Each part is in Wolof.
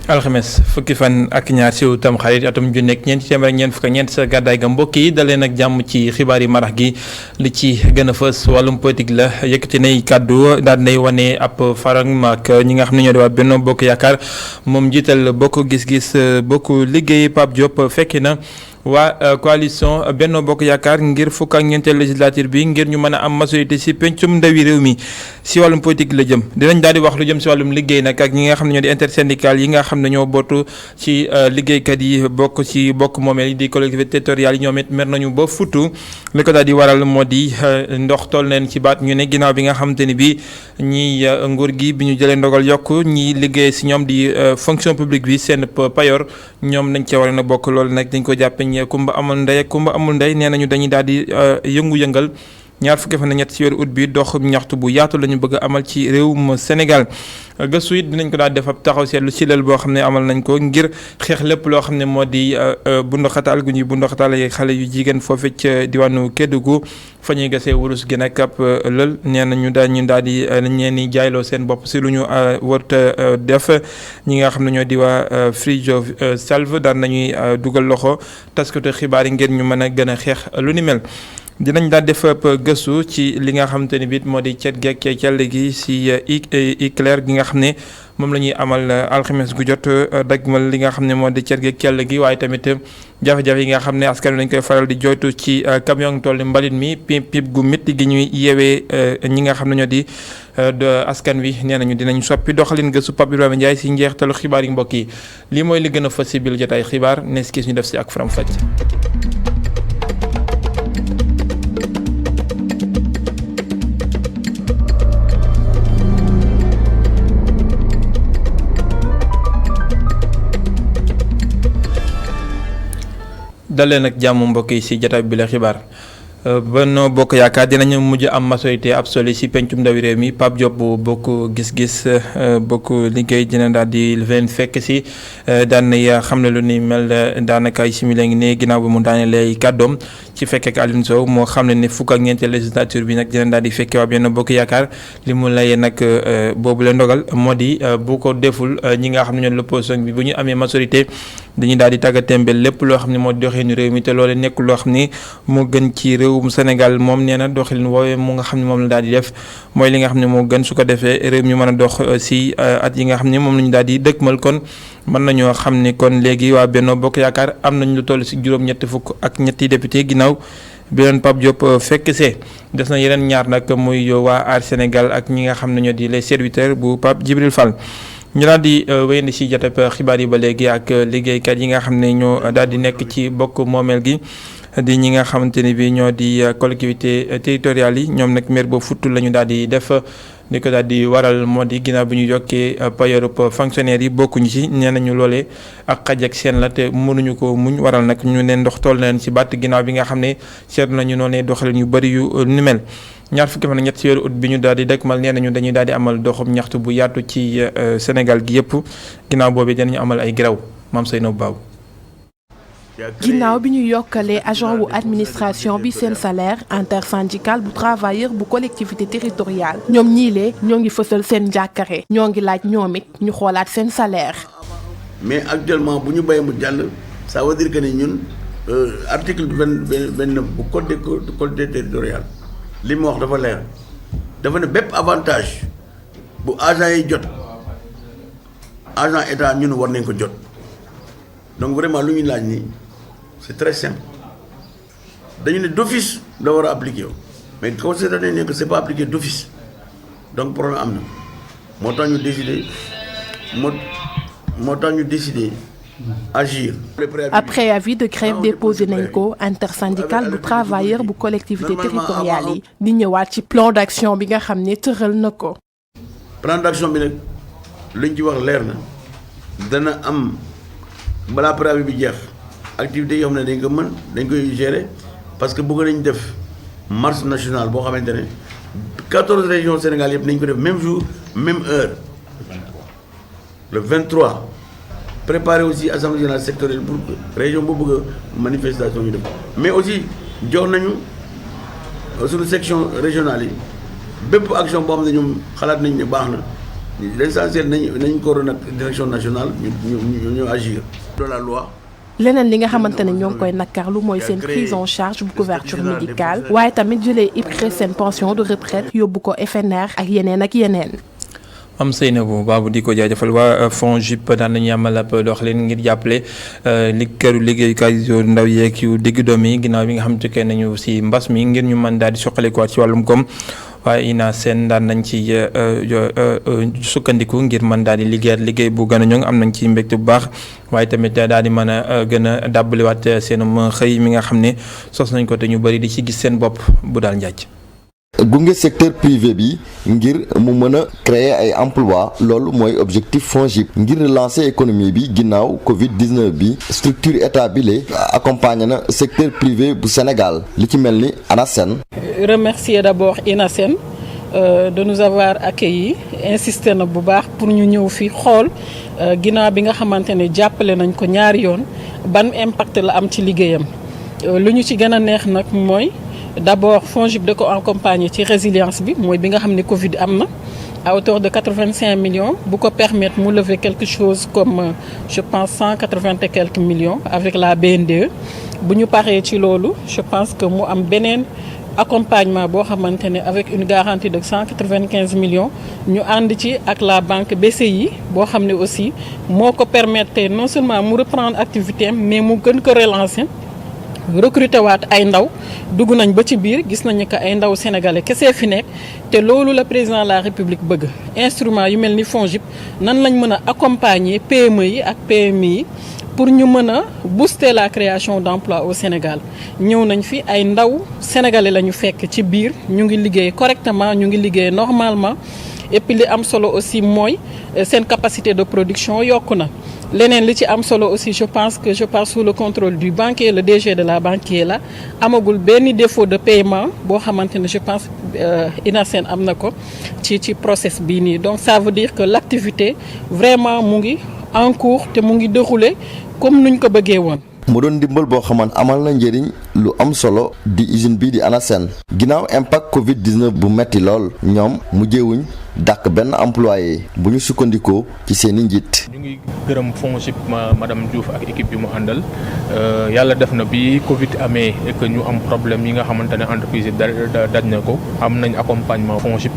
alxames fukki fan ak ñaar si tam xarit atum ju nekk ñeenti téeméer ak ñeent fukk ak ñeent sa gàddaay ga mbokk yi dalee nag jàmm ci xibaar yi marax gi li ci gën a fës wàllum politique la yëkkati nay kàddu daal nay wane ab farang ak ñi nga xam ne ñoo di waa Benno Bokk Yaakaar moom jiital bokk gis-gis bokk liggéey Pape Diop fekki na waa coalition Benno Bokk Yaakaar ngir fukk ak ñeenteel législature bi ngir ñu mën a am majorité si pencum ndawi réew mi si wàllum politique la jëm dinañ daal di wax lu jëm si wàllum liggéey nag ak ñi nga xam ne ñoo di intersyndical yi nga xam ne ñoo bootu ci liggéeykat yi bokk moomeel yi di collectivité territoriale yi ñoom it mer nañu ba futu li ko daal di waral moo di ndox toll neen ci baat ñu ne ginnaaw bi nga xamante ni bi ñi nguur gi bi ñu jëlee ndogal yokk ñi liggéey si ñoom di fonction publique bi seen payor ñoom nañ cee war a bokk loolu nag dañ ko jàppe kumba amul ndey ak kumba amul ndey nee nañu dañuy daal di yëngu-yëngal ñaar fukki fan ñett ci weeru ut bi dox ñaxtu bu yaatu la ñu bëgg a amal ci réewum Sénégal gëstu it dinañ ko daal def ab taxaw seetlu ci lël boo xam ne amal nañ ko ngir xeex lépp loo xam ne moo di bunduxataal gu ñuy bunduxataal ay xale yu jigéen foofu ca diwaanu Kédougou fa ñuy gasee wurus gi nag ab lël nee nañu daal di ñeen ni jaayloo seen bopp si lu ñu warta def ñi nga xam ne ñoo di waa Frijo Salve daan nañuy dugal loxo taskatu xibaar yi ngir ñu mën a gën a xeex lu ni mel. dinañ daal def gëstu ci li nga xamante ni biit moo di cet geek cell gi si ICLER gi nga xam ne moom la ñuy amal alxames gu jot dagmal li nga xam ne moo di cet geek cell gi waaye tamit jafe-jafe yi nga xam ne askan wi dañ koy faral di joytu ci camion toll mbalit mi pip gu métti gi ñuy yeewee ñi nga xam ne ñoo di askan wi nee nañu dinañ soppi doxalin gëstu Pape Ibrahima Ndiaye si njeextalu xibaar yi mbokk yi lii mooy li gën a fës si biir jotaay xibaar nees kis ñu def si ak faram fàcc. dalee nag jàmm mbokk yi si jotaay bi la xibaar Benno Bokk Yaakaar dinañu mujj am majorité absolue si pencum ndawi réew mi Pape Diop bokk gis-gis bokk liggéey dina daal di leen fekk si daan nay xam ne lu ni mel daanaka ay simili ngi ne ginnaaw bi mu daanelee kàddoom ci fekkee ak Alioune Sow moo xam ne fukk ak ñeenteel législature bi nag dina daal di fekkee waa Benno Bokk Yaakaar li mu layee nag boobu la ndogal moo di bu ko deful ñi nga xam ne ñoo l'opposition bi bu ñu amee majorité dañuy daal di tàggatembel lépp loo xam ne moo di doxeenu réew mi te loole nekkul loo xam ni moo gën ci réewum Sénégal moom nee na doxalin woowee mu nga xam ne moom la daal di def mooy li nga xam ne moo gën su ko defee réew mi mën a dox si at yi nga xam ne moom la ñu daal di dëkkmal kon mën nañoo xam ni kon léegi waa Benno Bokk Yaakaar am nañ lu toll si juróom-ñetti fukk ak ñetti député ginnaaw bi leen Pape Diop fekk see des na yeneen ñaar nag muy waa Aar Sénégal ak ñi nga xam ne ñoo di les serviteurs bu Pape Djibril Fall. ñu daal di wéyandi si jotep xibaar yi ba léegi ak liggéeykat yi nga xam ne ñoo daal di nekk ci bokk moomeel gi di ñi nga xamante ni bi ñoo di collectivité territoriales yi ñoom nag maire boobu futt la ñu daal di def li ko daal di waral moo di ginnaaw bi ñu yokkee payorub fonctionnaire yi bokkuñu ci nee nañu loolee ak xaj ak seen la te mënuñu ko muñ waral nag ñu ne ndox toll na leen ci batt ginnaaw bi nga xam ne seetlu nañu noonu doxalin yu bëri yu ni mel. ñaar fukki fan ñett ci weeru ut bi ñu daal di dëkkmal nee nañu dañuy daal di amal doxum ñaxtu bu yaatu ci Sénégal gi yëpp ginnaaw boobu dinañu amal ay grève maam Seynou Baw. ginnaaw bi ñu yokkalee agent wu administration bi seen salaire intersyndical bu travailleur bu collectivité territoriale ñoom ñiilee ñoo ngi fësal seen njàkkare ñoo ngi laaj ñoom it ñu xoolaat seen salaire. mais actuellement bu ñu béyee mu jàll ça veut dire que ni ñun article benn bu code territorial li mu wax dafa leer dafa ne bépp avantage bu agent yi jot agent état ñun war nañ ko jot donc vraiment lu ñuy laaj nii c'est très simple dañu ne d'office la war a appliquer yow mais considéré nañ ne que c'est pas appliqué d'office donc problème am na moo tax ñu décider agir. Après avis de grève déposé nañ ko intersyndical bu travailleur bu collectivité territoriale yi di ñëwaat ci plan d'action bi nga xam ne tëral na ko. plan d'action bi nag luñ ci wax leer na dana am balaa préavis bi jeex activités yoo xam ne dañ ko mën dañ koy gérer parce que bëgg nañ def marche nationale boo xamante ne 14 régions Sénégal yëpp nañ ko def même jour même heure le 23. préparer aussi assemblée générale sectorielle pour région bu bëgg a manifestation ñu def mais aussi jox nañu suñu section régionale yi bépp action boo xam ne ñoom xalaat nañ ne baax na l'essentiel nañ ko waroon ak direction nationale ñu agir de la loi. leneen li nga xamante ne ñoo ngi koy nakkarlu mooy seen prise en charge bu couverture médicale waaye tamit jëlee IPRES seen pension de retraite yóbbu ko FNR ak yeneen ak yeneen. am Seynabou Babou di ko jaajëfal waa FONGIP daan nañu amal ab doxalin ngir jàppale këru liggéeyukaay yu ndaw yeeg yu digg doom yi ginnaaw bi nga xam ne nañu si mbas mi ngir ñu mën daal di suqalikuwaat ci wàllum koom waaye ina seen daan nañ ci sukkandiku ngir mën daal di liggéey bu gën a ñoŋ am nañ ci mbégte bu baax waaye tamit daal di mën a gën a dàbbaliwaat seenum xëy mi nga xam ne sos nañ ko te ñu bëri di ci gis seen bopp bu daal njaaj. gunge secteur privé bi ngir mu mën a créer ay emploi loolu mooy objectif FONGIP ngir relancer économie bi ginnaaw Covid-19 bi structure état bi le accompagné na secteur privé bu Sénégal li ci mel ni ANASEN. Remercier d'abord INASEN de nous avoir accueillis insister na bu baax pour ñu ñëw fi xool ginnaaw bi nga xamante ne jàppale nañ ko ñaari yoon ban impact la am ci liggéeyam lu ñu ci gën a neex nag mooy. D'abord FONGIP da ko accompagner ci résilience bi mooy bi nga xam ne Covid am na à hauteur de 85 millions bu ko permettre mu lever quelque chose comme je pense 180 et quelques millions avec la BNDE bu ñu paree ci loolu je pense que mu am beneen accompagnement boo xamante ne avec une garantie de 195 millions ñu ànd ci ak la banque BCI boo xam ne aussi moo ko permettre non seulement mu reprendre activité am mais mu gën ko relancer. recruter waat ay ndaw dugg nañ ba ci biir gis nañu que ay ndaw sénégalais kese fi nekk te loolu la président de la république bëgg instrument yu mel ni FONGIP nan lañ mën a accompagner PME yi ak PMI yi pour ñu mën a booster la création d'emplois au Sénégal ñëw nañ fi ay ndaw sénégalais la ñu fekk ci biir ñu ngi liggéey correctement ñu ngi liggéey normalement et puis li am solo aussi mooy seen capacité de production yokku na. leneen li ci am solo aussi je pense que je passe sous le contrôle du banquier le DG de la banque est là amagul benn défaut de paiement boo xamante ne je pense INASEN am na ko ci process bii nii donc ça veut dire que l'activité vraiment mu ngi en cours te mu ngi dérouler comme nuñ ko bëggee woon. mu doon ndimbal boo xamante amal na njëriñ lu am solo di usine bii di ANASEN ginnaaw impact Covid-19 bu metti lool ñoom mujjewuñ dàq benn employé bu ñu sukkandikoo ci seeni njiit. ñu ngi gërëm FONGIP madame Diouf ak équipe bi mu àndal yàlla def na bi Covid amee et que ñu am problème yi nga xamante ne entreprise yi daj na ko am nañ accompagnement FONGIP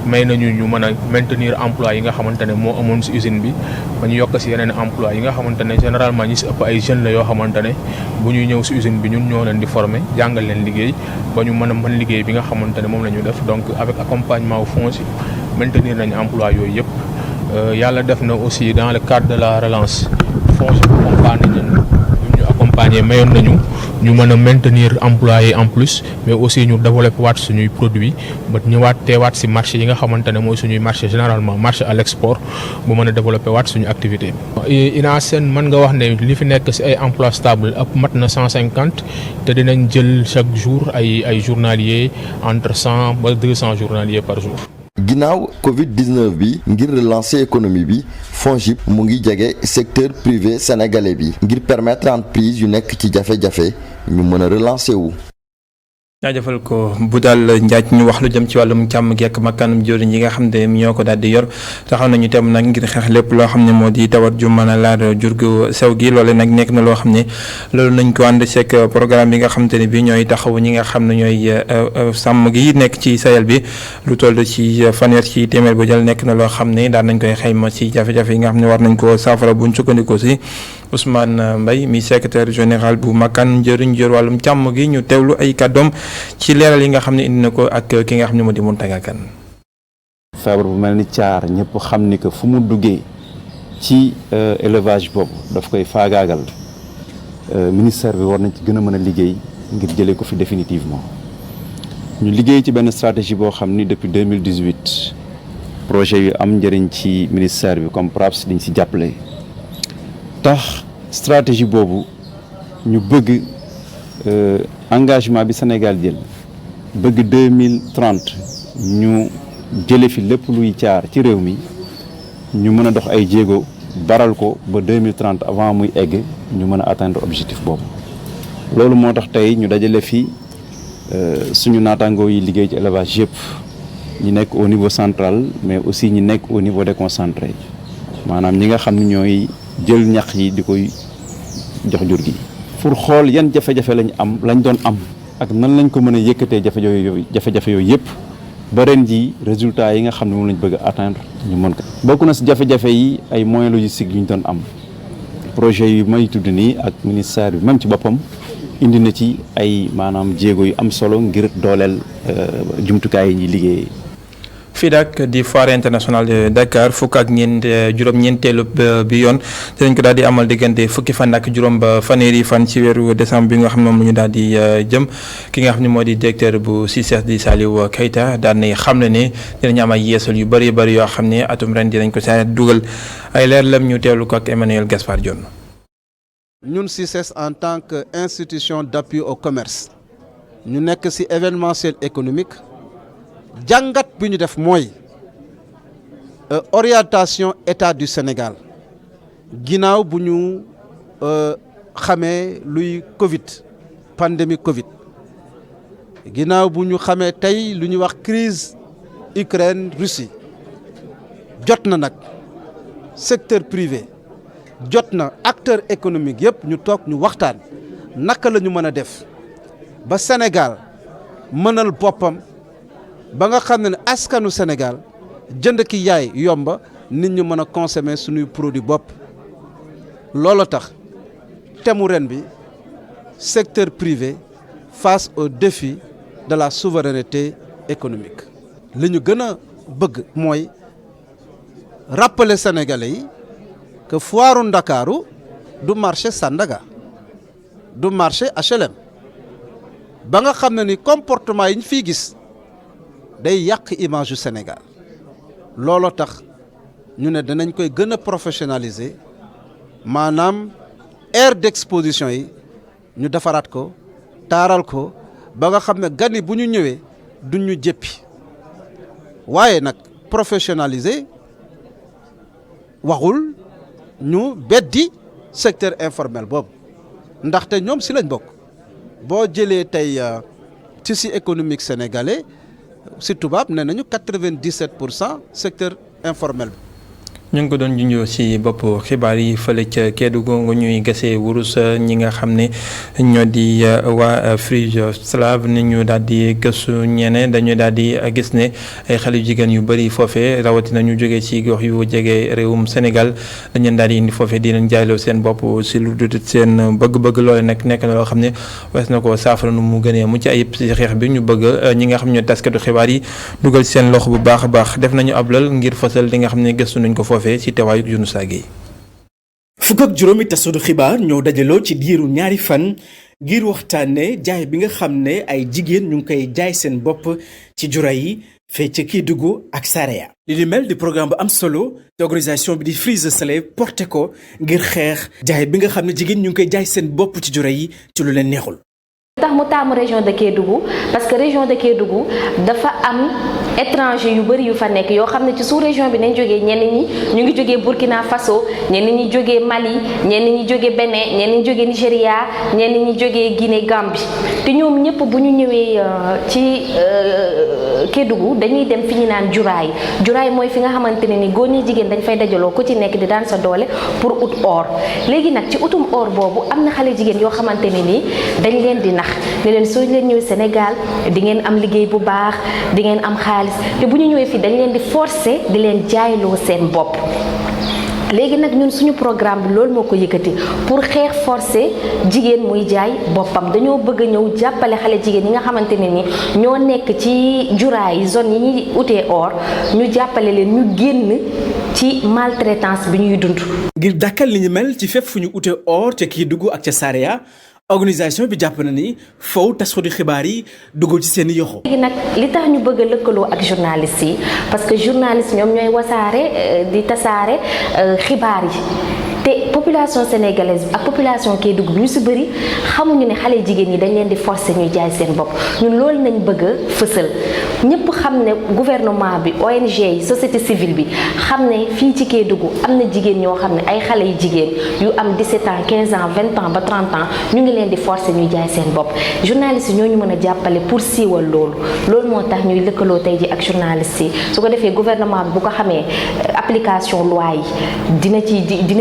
may nañu ñu mën a maintenir emploi yi nga xamante ne moo amoon ci usine bi ba ñu yokk ci yeneen emploi yi nga xamante ne généralement ñi ci ëpp ay jeunes la yoo xamante ne bu ñuy ñëw ci usine bi ñun ñoo leen di former jàngal leen liggéey ba ñu mën liggéey bi nga xamante ne moom la ñu def donc avec accompagnement FONGIP maintenir nañu emploi yooyu yëpp yàlla def na aussi dans le cadre de la relance FONGIP accompagné mayoon nañu ñu mën a maintenir employé en plus mais aussi ñu développer waat suñuy produits ba ñëwaat teewaat ci marché yi nga xamante ne mooy suñuy marché généralement marché à l'export bu mën a développer waat suñu activité. INASEN mën nga wax ne li fi nekk ci ay emploi stable ab mat na 150 te dinañ jël chaque jour ay journaliers entre 100 ba 200 journaliers par jour. ginnaaw Covid-19 bi ngir relancer économie bi FONGIP mu ngi jege secteur privé sénégalais bi ngir permettre entreprise yu nekk ci jafe-jafe ñu mën a relancer wu. jaajëfal ko bu daal njaaj ñu wax lu jëm ci wàllum càmm gi ak makkaanum jëriñ yi nga xam ne ñoo ko daal di yor taxaw nañu tem nag ngir xeex lépp loo xam ne moo di tawat ju mën a laal jur gu sew gi loole nag nekk na loo xam ne loolu nañ ko ànd seek programme bi nga xam te ne bi ñooy taxaw ñi nga xam ne ñooy sàmm gi nekk ci Sahel bi lu toll ci fanweer ci téeméer bu jël nekk na loo xam ne daan nañ koy xayma ci jafe-jafe yi nga xam ne war nañ ko saafara buñ sukkandikoo si Ousmane Mbaye mi secrétaire général bu makkaan njëriñ jër wàllum càmm gi ñu teewlu ay kàddoom ci leeral yi nga xam ne indi na ko ak ki nga xam ne moo di Mountaga Kane. feebar bu mel ni caar ñëpp xam ni que fu mu duggee ci élevage boobu daf koy faagaagal ministère bi war nañ ci gën a mën a liggéey ngir jëlee ko fi définitivement ñu liggéey ci benn stratégie boo xam ni depuis 2018 projet yu am njëriñ ci ministère bi comme PRAPS dañ si jàppale tax stratégie boobu ñu bëgg engagement bi Sénégal jël bëgg 2030 ñu jële fi lépp luy caar ci réew mi ñu mën a dox ay jéego baral ko ba 2030 avant muy egg ñu mën a atteindre objectif boobu loolu moo tax tey ñu dajale fi suñu naataangoo yi liggéey ci élevage yëpp ñi nekk au niveau central mais aussi ñi nekk au niveau déconcentré maanaam ñi nga xam ne ñooy jël ñax yi di koy jox jur gi pour xool yan jafe-jafe lañ doon am ak nan lañ ko mën a yëkkatee jafe-jafe yooyu yëpp ba ren ji résultat yi nga xam ne moom lañ bëgg a atteindre ñu mën ko. bokk na si jafe-jafe yi ay moyens logistiques yu ñu doon am projet yu may tudd nii ak ministère bi même ci boppam indi na ci ay maanaam jéego yu am solo ngir dooleel jumtukaay yi ñuy liggéeyee. FIDAK di foire internationale de Dakar fukk ak juróom-ñeenteelu bi yoon dinañ ko daal di amal diggante fukki fan ak juróom ba fanweeri fan ci weeru décembre bi nga xam ne moom la ñu daal di jëm ki nga xam ne moo di directeur bu CICES di Saliou Keita daan nay xam ne dinañ am ay yeesal yu bëri bëri yoo xam ne atum ren dinañ ko saa dugal ay leer lam ñu teewlu ko ak Emmanuel Gaspard Dione. ñun CICES en tant que institution d'appui au commerce ñu nekk ci événementiel économique. jàngat bi ñu def mooy orientation état du Sénégal ginnaaw bu ñu xamee luy Covid pandémie Covid ginnaaw bu ñu xamee tey lu ñuy wax crise Ukraine Russie jot na nag secteur privé jot na acteur économique yëpp ñu toog ñu waxtaan naka la ñu mën a def ba Sénégal mënal boppam. ba nga xam ne askanu Sénégal jënd ki yaay yomba nit ñu mën a consommer suñuy produit bopp loolu tax thème ren bi secteur privé face au défi de la souveraineté économique li ñu gën a bëgg mooy rappeler Sénégalais yi que foiru Ndakaaru du marché Sandaga du marché HLM ba nga xam ne ni comportement yi ñu fiy gis day yàq image yu Sénégal looloo tax ñu ne danañ koy gën a professionnaliser maanaam aire d'exposition yi ñu defaraat ko taaral ko ba nga xam ne gan yi bu ñu ñëwee duñ ñu jëppi waaye nag professionnaliser waxul ñu beddi secteur informel boobu ndaxte ñoom si lañ bokk boo jëlee tey tissu économique sénégalais. si tubaab nee nañu 97% secteur informel bi. ñu ngi ko doon junjoo ci bopp xibaar yi fële ca Kédougou nga ñuy gasee wurus ñi nga xam ne ñoo di waa Free-Slave ni ñu daal di gëstu ñeneen dañu daal di gis ne ay xale yu jigéen yu bëri foofee rawatina ñu jógee ci gox yu jege réewum Sénégal dañu leen daal di indi foofee di leen jaayloo seen bopp ci lu dul seen bëgg-bëgg loole nag nekk na loo xam ne wees na ko saafara nu mu gënee mu ci ayib ci xeex bi ñu bëgg ñi nga xam ne taskatu xibaar yi dugal seen loxo bu baax a baax def nañu ab lal ngir fësal li nga xam ne gëstu nañ ko foofee ci teewaayu Younouss Guèye. fukk ak juróomi taskatu xibaar ñoo dajaloo ci diiru ñaari fan ngir waxtaanee jaay bi nga xam ne ay jigéen ñu ngi koy jaay seen bopp ci jura yi fee ca Kédougou ak Saraya. li di mel di programme bu am solo te organisation bi di Free-Slave porté ko ngir xeex jaay bi nga xam ne jigéen ñu ngi koy jaay seen bopp ci jura yi ci lu leen neexul. tax mu taamu région de Kédougou parce que région de Kédougou dafa am étranger yu bëri yu fa nekk yoo xam ne ci sous région bi nañ jógee ñenn ñi ñu ngi jógee Burkina Faso ñenn ñi jógee Mali ñenn ñi jógee Bénin ñenn ñi jógee Nigéria ñenn ñi jógee Guinée Gambie te ñoom ñëpp bu ñu ñëwee ci Kédougou dañuy dem fi ñu naan juraay mooy fi nga xamante ne ni góor ñi jigéen dañ fay dajaloo ku ci nekk di daan sa doole pour ut or léegi nag ci utum or boobu am na xale jigéen yoo xamante ne ni dañ leen di nax ne leen soo leen ñëwee Sénégal di ngeen am liggéey bu baax di ngeen am xaalis te bu ñu ñëwee fii dañ leen di forcer di leen jaayloo seen bopp. léegi nag ñun suñu programme bi loolu moo ko yëkkati pour xeex forcé jigéen muy jaay boppam dañoo bëgg a ñëw jàppale xale jigéen ñi nga xamante ne ni ñoo nekk ci juraay zone yi ñuy utee or ñu jàppale leen ñu génn ci maltraitance bi ñuy dund. ngir dàkkal li ñu mel ci fépp fu ñu utee or ca Kédougou ak ca Saraya organisation bi jàpp na ni foofu taskatu xibaar yi dugg ci seen i yoxo. léegi nag li tax ñu bëgg a lëkkaloo ak journalistes yi parce que journalistes ñoom ñooy wasaare di tasaare xibaar yi te population sénégalaise ak population Kédougou ñu si bëri xamuñu ne xale jigéen ñi dañ leen di forcer ñuy jaay seen bopp ñun loolu nañ bëgg a fësal ñëpp xam ne gouvernement bi ONG yi société civile bi xam ne fii ci Kédougou am na jigéen ñoo xam ne ay xale yu jigéen yu am 17 ans 15 ans 20 ans ba 30 ans ñu ngi leen di forcer ñuy jaay seen bopp journalistes yi ñoo ñu mën a jàppale pour siiwal loolu moo tax ñuy lëkkaloo tey ji ak journalistes yi su ko defee gouvernement bi bu ko xamee application loi yi dina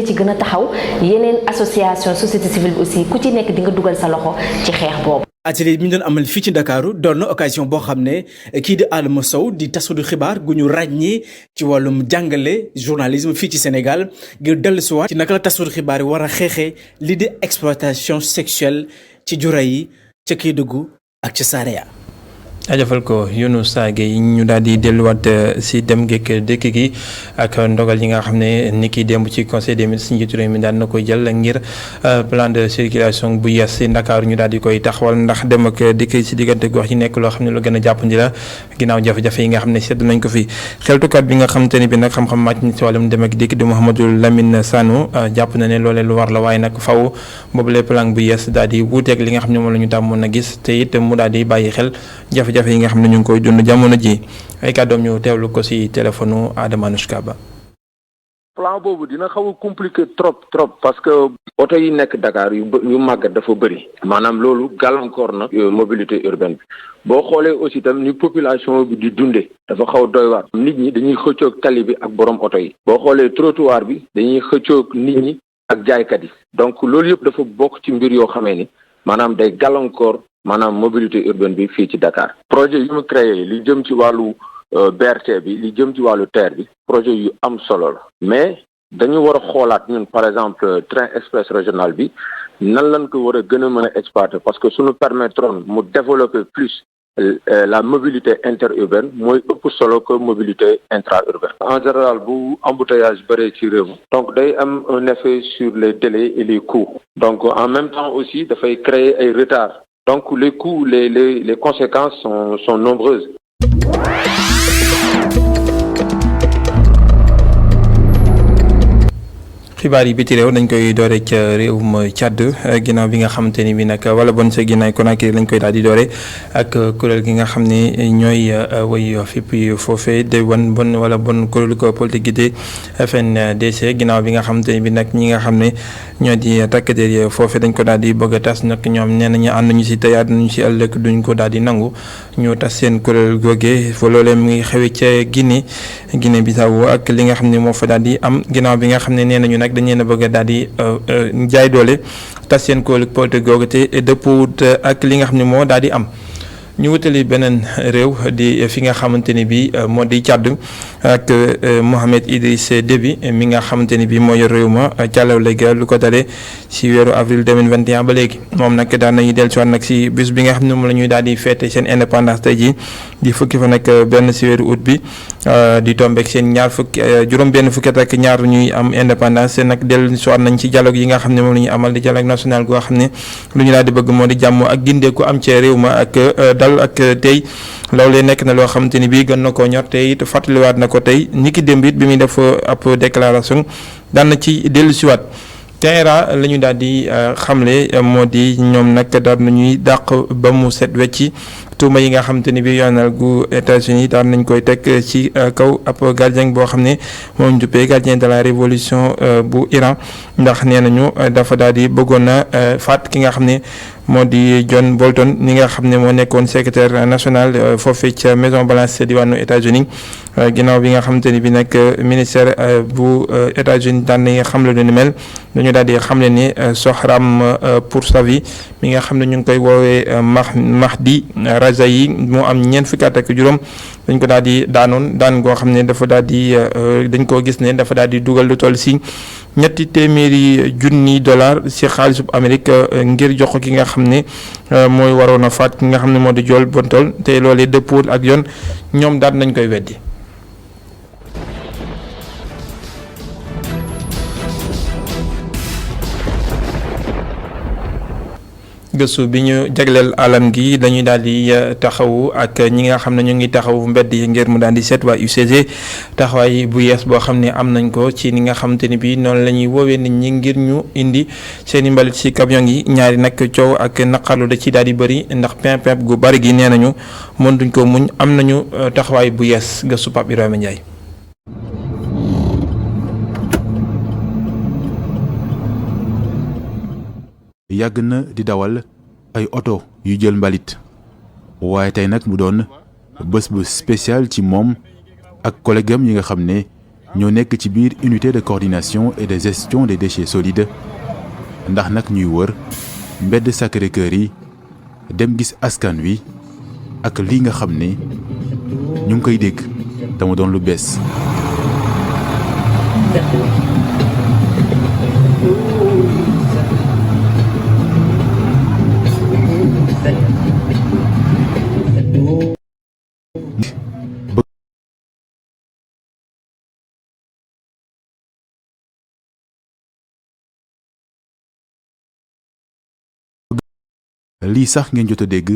ci gën a taxaw yeneen association société civile bi aussi ku ci nekk di nga dugal sa loxo ci xeex boobu. atelier bi ñu doon amal fii ci Ndakaaru doon na occasion boo xam ne kii di Adama Sow di tasadu xibaar gu ñu ràññee ci wàllum jàngale journalisme fii ci Sénégal ngir dellusiwaat ci naka la tasadu xibaar yi war a xeexee lii di exploitation sexuelle ci jura yi ca Kédougou ak ca Saraya. ajafal ko Younous Gueye ñu daal di delluwaat si dem geek dëkk gi ak ndogal yi nga xam ne ni ki démb ci conseil des ministres njiitu réew mi daan na koy jël ngir plan de circulation bu yees si Ndakaaru ñu daal di koy taxawal ndax dem ak dikk si diggante gox yi nekk loo xam ne lu gën a jàppandi la ginnaaw jafe-jafe yi nga xam ne sedd nañ ko fi xeltukat bi nga xam te ni bi nag xam-xam màcc na si wàllum dem ak dikk di Mouhamadou Lamine Sanou jàpp na ne loolee lu war la waaye nag faw boobule plan bu yees daal di wuuteeg li nga xam ne moom la ñu tàmmoon a gis te it mu daal di bàyyi xel jafe-jafe yi nga xam ne ñu ngi koy dund jamono ji ay kàddoom ñu teewlu ko ci téléphone Adama Anushka Ba. plan boobu dina xaw a compliqué trop parce que oto yi nekk Dakar yu màggat dafa bëri maanaam loolu gàllankoor na mobilité urbaine bi boo xoolee aussi tam ni population bi di dundee dafa xaw doy waar nit ñi dañuy xëccoog tali bi ak borom oto yi boo xoolee trottoir bi dañuy xëccoog nit ñi ak jaaykat yi donc loolu yëpp dafa bokk ci mbir yoo xamee ni maanaam day gàllankoor maanaam mobilité urbaine bi fii ci Dakar projet yu mu créé li jëm ci wàllu BRT bi li jëm ci wàllu TER bi projet yu am solo la mais dañu war a xoolaat ñun par exemple train express régional bi nan lañ ko war a gën a mën a exploiter parce que suñu permettroon mu développer plus la mobilité interurbaine mooy ëpp solo que mobilité intraurbaine en général bu embouteillage bëree ci réew donc day am un effet sur les délais et les coûts donc en même temps aussi dafay créer ay retard donc les coûts les conséquences sont nombreuses. xibaar yi biti réew dañ koy doore ca réewum Tchad ginnaaw bi nga xamante ni bi nag wala bon sa Guinée Conakry lañ koy daal di doore ak kuréel gi nga xam ne ñooy way fipp foofee de bon wala bon kuréelu ko politique gi de FNDC ginnaaw bi nga xamante ni bi nag ñi nga xam ne ñoo di takk der yi foofee dañ ko daal di bëgg a tas nag ñoom nee nañu ànd nañu si tey ànd nañu si ëllëg duñ ko daal di nangu ñu tas seen kuréel googee fa loolee mu ngi xewee ca Guinée Bissau ak li nga xam ne moo fa daal di am ginnaaw bi nga xam ne nee nañu nag dañ leen a bëgg a daal di jaay doole tas seen kuréel politique googu te dëppwut ak li nga xam ne moo daal di am ñu wutali beneen réew di fi nga xamante ni bi moo di Tchad ak Mohamed Idriss Déby mi nga xamante ni bi moo yor réew ma càllaw léegi lu ko dalee si weeru avril 2021 ba léegi moom nag daan nañu dellusiwaat nag si bis bi nga xam ne moom la ñuy daal di fête seen indépendance tey jii di fukki fa nag benn si weeru août bi di tombeek seen juróom benn fukki at ak ñaar ñuy am indépendance seen nag dellusiwaat nañ ci dialogue yi nga xam ne moom la ñuy amal di dialogue national goo xam ne lu ñu daal di bëgg moo di jàmm ak gindeeku am ci réew ma ak dal ak tey loolee nekk na loo xamante ni bii gën na koo ñor te it fàttaliwaat na ko tey ñi ki démb it bi muy def ab déclaration daan na ci dellusiwaat TERA la ñu daal di xamle moo di ñoom nag daal nañuy dàq ba mu set wecci tuuma yi nga xamante ni bi yoonal gu États-Unis daan nañ koy teg ci kaw ab gardien boo xam ne moom duppee gardien de la révolution bu Iran ndax nee nañu dafa daal di bëggoon na faat ki nga xam ne moo di John Bolton ni nga xam ne moo nekkoon secrétaire national foofee ca Maison Blanche diwaanu États-Unis ginnaaw bi nga xamante ni bi nag ministère bu États-Unis daan nañ xamle lu ni mel dañu daal di xamle ni Sohram Poursavi mi nga xam ne ñu ngi koy woowee Mahdi Rajayi moo am ñeent fukki at ak juróom dañ ko daal di daan goo xam ne dafa daal di dañ koo gis ne dafa daal di dugal lu toll si $200,000 ci xaalisub Amérique ngir jox ko ki nga xam ne mooy waroon a faat ki nga xam ne moo di John Bolton te loolee dëppoo ak yoon ñoom daal nañ koy weddi. gëstu bi ñu jagleel alam gi dañuy daal di taxawu ak ñi nga xam ne ñu ngi taxawu mbedd yi ngir mu daal di seet waa UCG taxawaay bu yees boo xam ne am nañ ko ci ni nga xamante ni bii noonu la ñuy woowee nit ñi ngir ñu indi seen i mbalit ci camion yi ñaari nag coow ak naqarlu da ci daal di bëri ndax pimpimp gu bari gi nee nañu mën duñ ko muñ am nañu taxawaay bu yees gëstu Pape Ibrahima Ndiaye. yàgg na di dawal ay oto yu jël mbalit waaye tey nag mu doon bés bu spécial ci moom ak collègue am yi nga xam ne ñoo nekk ci biir unité de coordination et de gestion des déchets solides ndax nag ñuy wër mbedd Sacré-Cœur yi dem gis askan wi ak lii nga xam ne ñu ngi koy dégg te mu doon lu bees. lii sax ngeen jot a dégg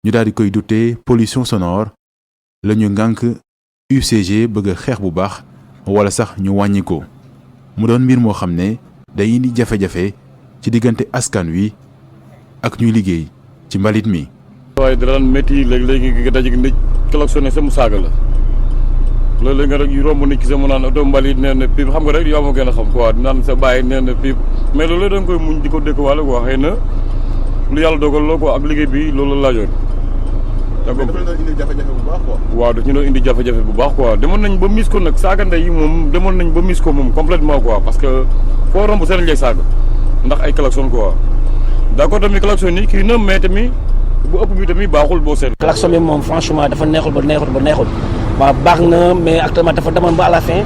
ñu daal di koy dutee pollution sonore la ñu ngànk UCG bëgg a xeex bu baax wala sax ñu wàññi ko mu doon mbir moo xam ne day indi jafe-jafe ci diggante askan wi ak ñuy liggéey ci mbalit mi. waaye dara métti léegi-léegi nga daje nit klaxonné sa mu saaga la loolu la nga rek romb nit ki sa mu naan oto mbalit nee na piip xam nga rek yow ma gën a xam quoi naan sa bàyyi nee na piip mais loolu da nga koy muñ di ko dëkk wàll quoi xëy na lu yàlla dogal la quoi ak liggéey bi loolu la laajoon. waaw daf ñu doon indi jafe-jafe bu baax quoi demoon nañ ba mis ko nag saagante yi moom demoon nañ ba mis ko moom complètement quoi parce que foo romb seen njëg saaga ndax ay klaxon quoi d'accord tamit klaxon yi kii na mais tamit bu ëpp bi tamit baaxul boo seet. klaxon bi moom franchement dafa neexul ba neexul waaw baax na mais actuellement dafa demoon ba à la fin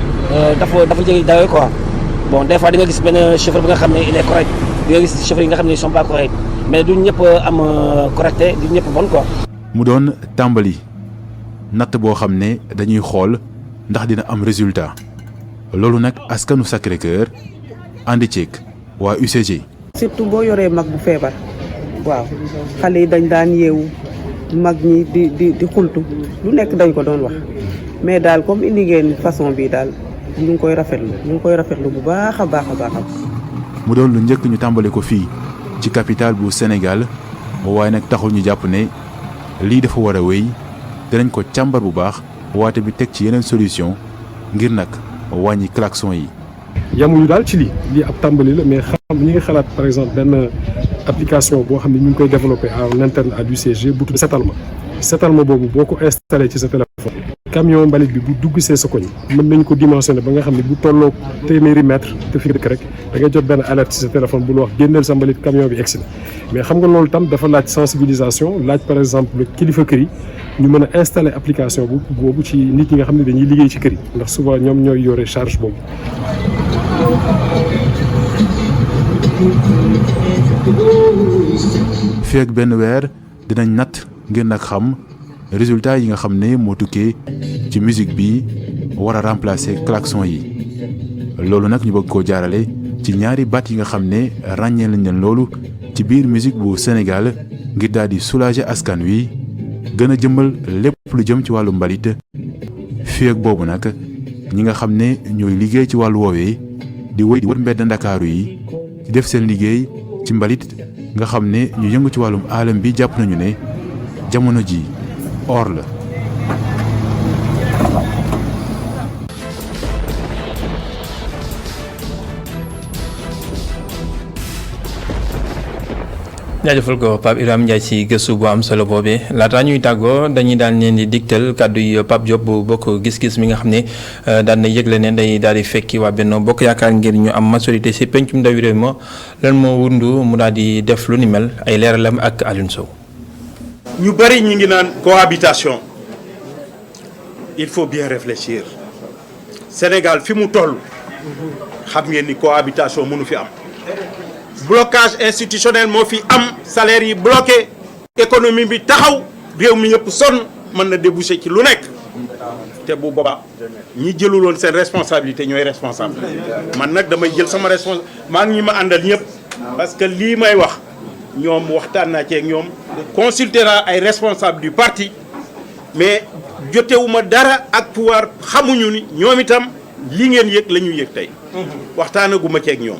dafa jege dayoo quoi bon des fois di nga gis benn chauffeur bi nga xam ne il est correct di nga gis chauffeur yi nga xam ne ils sont pas corrects mais du ñëpp am correcté du ñëpp bon quoi. mu doon tàmbali natt boo xam ne dañuy xool ndax dina am résultat loolu nag askanu Sacré-Cœur ànd ceeg waa UCG. surtout boo yoree mag bu feebar waaw xale yi dañ daan yeewu mag ñi di xultu lu nekk dañ ko doon wax mais daal comme indi ngeen façon bi daal ñu ngi koy rafetlu bu baax a baax a baax. mu doon lu njëkk ñu tàmbali ko fii ci capitale bu Sénégal waaye nag taxul ñu jàpp ne. lii dafa war a wéy dinañ ko càmbar bu baax waate bi teg ci yeneen solution ngir nag wàññi klaxon yi. yamuñu daal ci lii ab tàmbali la mais ñi ngi xalaat par exemple benn application boo xam ne ñu ngi koy développé en interne à l'UCG bu tudd sétalement boobu boo ko installé ci sa téléphone camion mbalit bi bu dugg see sa koñ mën nañ ko dimensionné ba nga xam ne bu tolloo téeméeri mètre te fi dëkk rek da ngay jot benn alerte ci sa téléphone bu la wax génneel sa mbalit camion bi egsi na mais xam nga loolu tam dafa laaj sensibilisation laaj par exemple kilifa kër yi ñu mën a installer application boobu ci nit ñi nga xam ne dañuy liggéey ci kër yi ndax souvent ñoom ñooy yore charge boobu. fii ak benn weer dinañ natt ngir nag xam résultat yi nga xam ne moo tukkee ci musique bi war a remplacer klaxon yi loolu nag ñu bëgg koo jaarale ci ñaari baat yi nga xam ne ràññee lañ leen loolu ci biir musique bu Sénégal ngir daal di soulager askan wi gën a jëmmal lépp lu jëm ci wàllu mbalit fii ak boobu nag ñi nga xam ne ñooy liggéey ci wàllu woowee di wër mbedd Ndakaaru yi di def seen liggéey ci mbalit nga xam ne ñu yëngu ci wàllum alam bi jàpp nañu ne jamono ji or la. jaajëfal ko Pape Ibrahima Ndiaye ci gëstu bu am solo boobee laataa ñuy tàggoo dañuy daan leen di digtal kàddu yi Pape Diop bu bokk gis-gis mi nga xam ne daan na yëgle ne day daal di fekki waa Benno Bokk Yaakaar ngir ñu am majorité ci pencum ndawi réew ma lan moo wundu mu daal di def lu ni mel ay leeralam ak Alioune Sow. ñu bari ñi ngi naan cohabitation il faut bien réfléchir Sénégal fi mu toll xam ngeen ni cohabitation mënu fi am. blocage institutionnel moo fi am salaire yi bloqué économie bi taxaw réew mi yëpp sonn mën na déboucher ci lu nekk te bu boobaa ñi jëluloon seen responsabilité ñooy responsable man nag damay jël sama responsabilité maa ngi ñi ma àndal ñëpp parce que lii may wax ñoom waxtaan naa ci ak ñoom consulter naa ay responsables du parti mais jotewuma dara ak pouvoir xamuñu ni ñoom itam li ngeen yëg la ñu yëg tey waxtaanaguma ci ak ñoom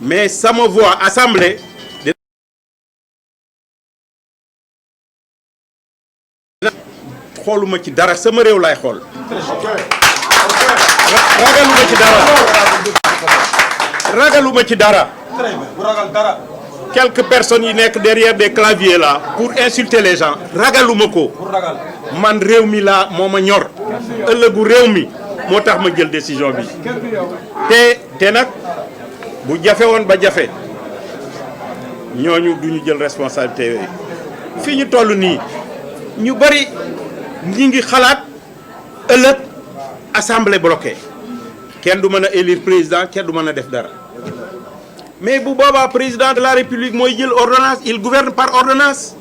mais sama voix assemblée xooluma ci dara sama réew laay xool ragaluma ci dara quelques personnes yi nekk derrière des claviers là pour insulter les gens ragaluma ko man réew mi laa moo ma ñor ëllëgu réew mi moo tax ma jël décision bi te nag bu jafe woon ba jafe ñooñu duñu jël responsabilité yooyu fii ñu toll nii ñu bari ñi ngi xalaat ëllëg assemblée bloquée kenn du mën a élire président kenn du mën a def dara mais bu boobaa président de la république mooy jël ordonnance il gouverne par ordonnance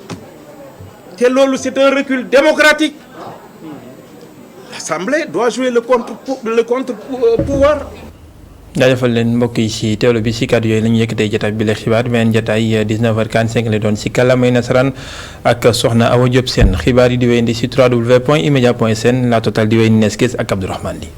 te loolu c'est un recul démocratique l'assemblée doit jouer le contre pouvoir. jaajëfal leen mbokk yi ci teewlu bi ci kàddu yooyu la ñu yëkkatee jotaay bi la xibaar beneen jotaay 19h45 la doon ci kàllaamay nasaraan ak soxna Awa Diop Sène xibaar yi di wéyandi ci www.emedia.sn la total di wéy Neskes ak Abdourahmane Ly